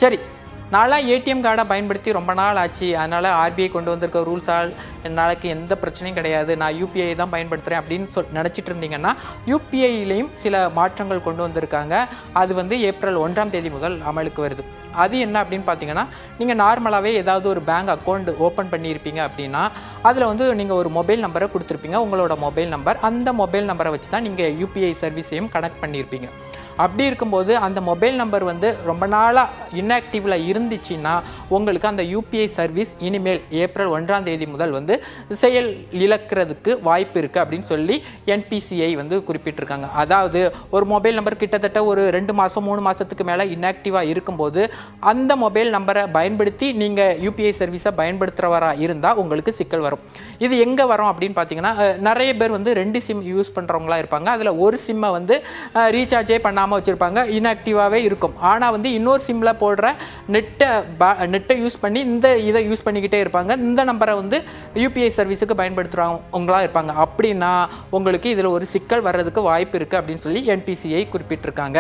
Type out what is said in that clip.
சரி, நான்லாம் ஏடிஎம் கார்டை பயன்படுத்தி ரொம்ப நாள் ஆச்சு, அதனால் ஆர்பிஐ கொண்டு வந்திருக்க ரூல்ஸால் எனக்கு எந்த பிரச்சனையும் கிடையாது, நான் யூபிஐ தான் பயன்படுத்துகிறேன் அப்படின்னு நினச்சிட்டு இருந்தீங்கன்னா, யூபிஐலையும் சில மாற்றங்கள் கொண்டு வந்திருக்காங்க. அது வந்து ஏப்ரல் 1ஆம் தேதி முதல் அமலுக்கு வருது. அது என்ன அப்படின்னு பார்த்தீங்கன்னா, நீங்கள் நார்மலாகவே ஏதாவது ஒரு பேங்க் அக்கௌண்ட் ஓப்பன் பண்ணியிருப்பீங்க அப்படின்னா, அதில் வந்து நீங்கள் ஒரு மொபைல் நம்பரை கொடுத்துருப்பீங்க, உங்களோட மொபைல் நம்பர். அந்த மொபைல் நம்பரை வச்சு தான் நீங்கள் யூபிஐ சர்வீஸையும் கனெக்ட் பண்ணியிருப்பீங்க. அப்படி இருக்கும்போது அந்த மொபைல் நம்பர் வந்து ரொம்ப நாளாக இன்ஆக்டிவில் இருந்துச்சுன்னா, உங்களுக்கு அந்த யூபிஐ சர்வீஸ் இனிமேல் ஏப்ரல் 1ஆம் தேதி முதல் வந்து செயல் இழக்கிறதுக்கு வாய்ப்பு இருக்குது அப்படின்னு சொல்லி என்பிசிஐ வந்து குறிப்பிட்டிருக்காங்க. அதாவது ஒரு மொபைல் நம்பர் கிட்டத்தட்ட ஒரு 2 மாதம் 3 மாதத்துக்கு மேலே இன்ஆக்டிவாக இருக்கும்போது அந்த மொபைல் நம்பரை பயன்படுத்தி நீங்கள் யூபிஐ சர்வீஸை பயன்படுத்துகிறவராக இருந்தால் உங்களுக்கு சிக்கல் வரும். இது எங்கே வரும் அப்படின்னு பார்த்தீங்கன்னா, நிறைய பேர் வந்து 2 சிம் யூஸ் பண்ணுறவங்களா இருப்பாங்க. அதில் ஒரு சிம்மை வந்து ரீசார்ஜே பண்ணாமல் வச்சுருப்பாங்க, இன்ஆக்டிவாகவே இருக்கும். ஆனால் வந்து இன்னொரு சிம்மில் போடுற நெட்டை யூஸ் பண்ணி இதை யூஸ் பண்ணிக்கிட்டே இருப்பாங்க. இந்த நம்பரை வந்து யூபிஐ சர்வீஸுக்கு பயன்படுத்துகிறவங்களா இருப்பாங்க. அப்படின்னா உங்களுக்கு இதில் ஒரு சிக்கல் வர்றதுக்கு வாய்ப்பு இருக்குது அப்படின்னு சொல்லி என்பிசிஐ குறிப்பிட்டிருக்காங்க.